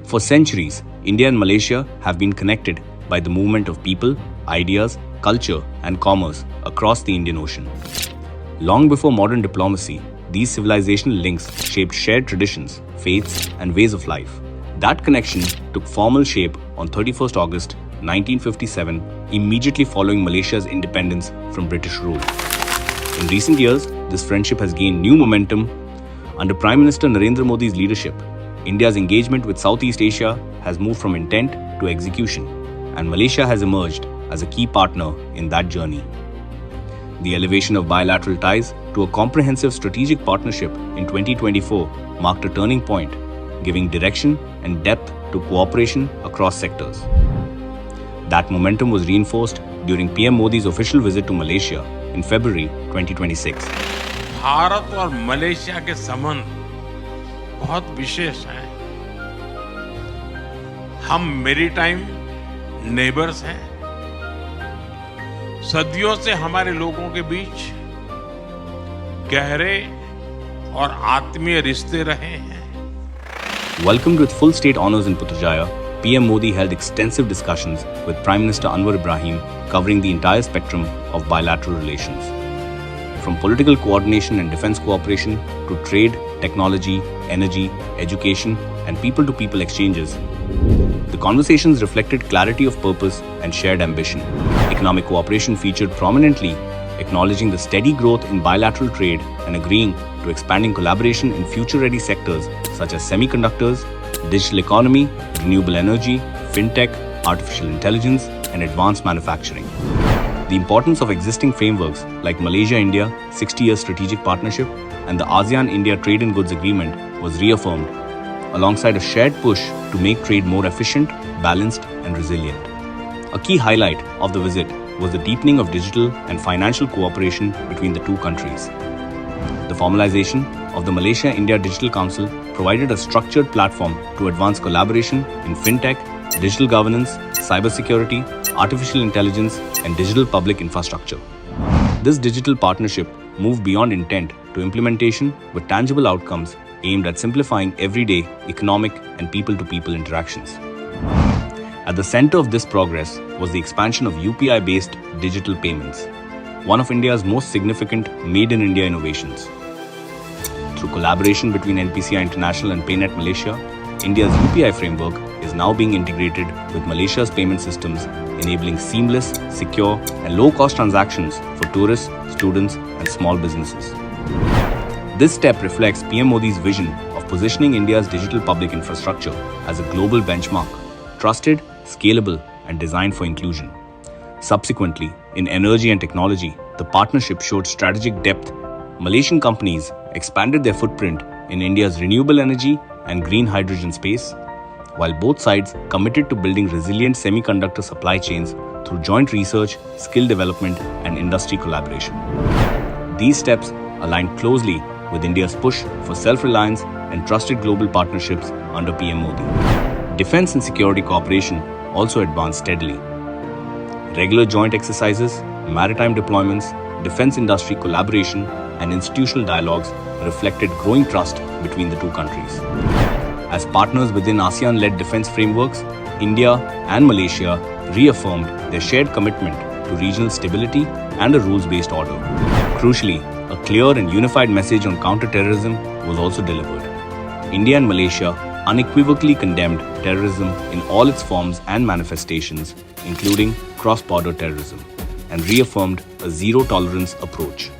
For centuries, India and Malaysia have been connected by the movement of people, ideas, culture, and commerce across the Indian Ocean. Long before modern diplomacy, these civilizational links shaped shared traditions, faiths, and ways of life. That connection took formal shape on 31st August 1957, immediately following Malaysia's independence from British rule. In recent years, this friendship has gained new momentum. Under Prime Minister Narendra Modi's leadership, India's engagement with Southeast Asia has moved from intent to execution, and Malaysia has emerged as a key partner in that journey. The elevation of bilateral ties to a comprehensive strategic partnership in 2024 marked a turning point, giving direction and depth to cooperation across sectors. That momentum was reinforced during PM Modi's official visit to Malaysia in February 2026. Bharat और Malaysia के संबंध बहुत विशेष हैं। हम maritime neighbours हैं। सदियों से हमारे लोगों के बीच गहरे और आत्मीय रिश्ते रहे हैं। Welcomed with full state honors in Putrajaya, PM Modi held extensive discussions with Prime Minister Anwar Ibrahim covering the entire spectrum of bilateral relations. From political coordination and defense cooperation to trade, technology, energy, education, and people-to-people exchanges, the conversations reflected clarity of purpose and shared ambition. Economic cooperation featured prominently, acknowledging the steady growth in bilateral trade and agreeing to expanding collaboration in future-ready sectors such as semiconductors, digital economy, renewable energy, Fintech, artificial intelligence, and advanced manufacturing. The importance of existing frameworks like Malaysia-India 60-year strategic partnership and the ASEAN-India Trade in Goods Agreement was reaffirmed, alongside a shared push to make trade more efficient, balanced, and resilient. A key highlight of the visit was the deepening of digital and financial cooperation between the two countries. The formalization of the Malaysia-India Digital Council provided a structured platform to advance collaboration in fintech, digital governance, cybersecurity, artificial intelligence, and digital public infrastructure. This digital partnership moved beyond intent to implementation with tangible outcomes aimed at simplifying everyday economic and people-to-people interactions. At the center of this progress was the expansion of UPI-based digital payments, one of India's most significant made-in-India innovations. Through collaboration between NPCI International and PayNet Malaysia, India's UPI framework is now being integrated with Malaysia's payment systems, enabling seamless, secure, and low-cost transactions for tourists, students, and small businesses. This step reflects PM Modi's vision of positioning India's digital public infrastructure as a global benchmark, trusted, scalable, and designed for inclusion. Subsequently, in energy and technology, the partnership showed strategic depth. Malaysian companies expanded their footprint in India's renewable energy and green hydrogen space, while both sides committed to building resilient semiconductor supply chains through joint research, skill development, and industry collaboration. These steps align closely with India's push for self-reliance and trusted global partnerships under PM Modi. Defense and security cooperation also advanced steadily. Regular joint exercises, maritime deployments, defense industry collaboration, and institutional dialogues reflected growing trust between the two countries. As partners within ASEAN-led defense frameworks, India and Malaysia reaffirmed their shared commitment to regional stability and a rules-based order. Crucially, a clear and unified message on counter-terrorism was also delivered. India and Malaysia unequivocally condemned terrorism in all its forms and manifestations, including cross-border terrorism, and reaffirmed a zero-tolerance approach.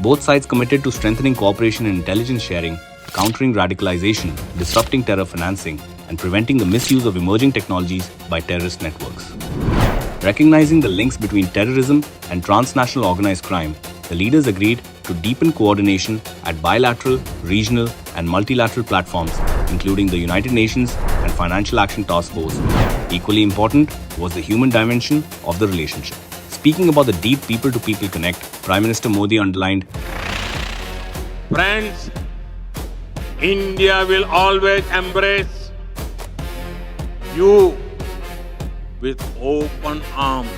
Both sides committed to strengthening cooperation in intelligence sharing, countering radicalization, disrupting terror financing, and preventing the misuse of emerging technologies by terrorist networks. Recognizing the links between terrorism and transnational organized crime, the leaders agreed to deepen coordination at bilateral, regional, and multilateral platforms, including the United Nations and Financial Action Task Force. Equally important was the human dimension of the relationship. Speaking about the deep people-to-people connect, Prime Minister Modi underlined, Friends, India will always embrace you with open arms.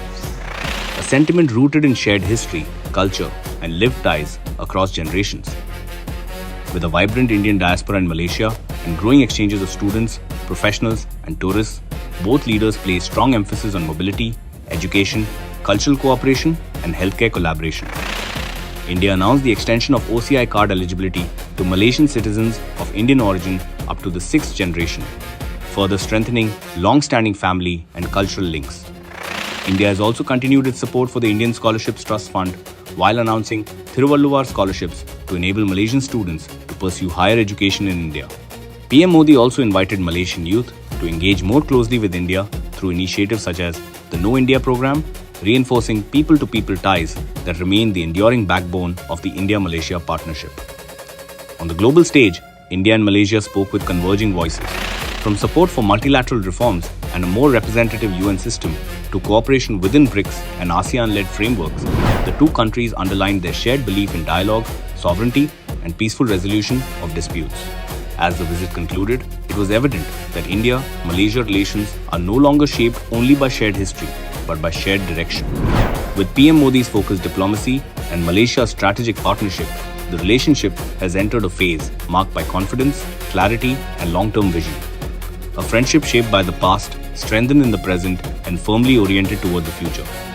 a sentiment rooted in shared history, culture, and lived ties across generations. With a vibrant Indian diaspora in Malaysia, and growing exchanges of students, professionals, and tourists, both leaders place strong emphasis on mobility, education, cultural cooperation, and healthcare collaboration. India announced the extension of OCI card eligibility to Malaysian citizens of Indian origin up to the 6th generation, further strengthening long-standing family and cultural links. India has also continued its support for the Indian Scholarships Trust Fund while announcing Thiruvalluvar scholarships to enable Malaysian students to pursue higher education in India. PM Modi also invited Malaysian youth to engage more closely with India through initiatives such as the Know India program, reinforcing people-to-people ties that remain the enduring backbone of the India-Malaysia partnership. On the global stage, India and Malaysia spoke with converging voices. From support for multilateral reforms and a more representative UN system to cooperation within BRICS and ASEAN-led frameworks, the two countries underlined their shared belief in dialogue, sovereignty, and peaceful resolution of disputes. As the visit concluded, it was evident that India-Malaysia relations are no longer shaped only by shared history, but by shared direction. With PM Modi's focused diplomacy and Malaysia's strategic partnership, the relationship has entered a phase marked by confidence, clarity, and long-term vision. A friendship shaped by the past, strengthened in the present, and firmly oriented toward the future.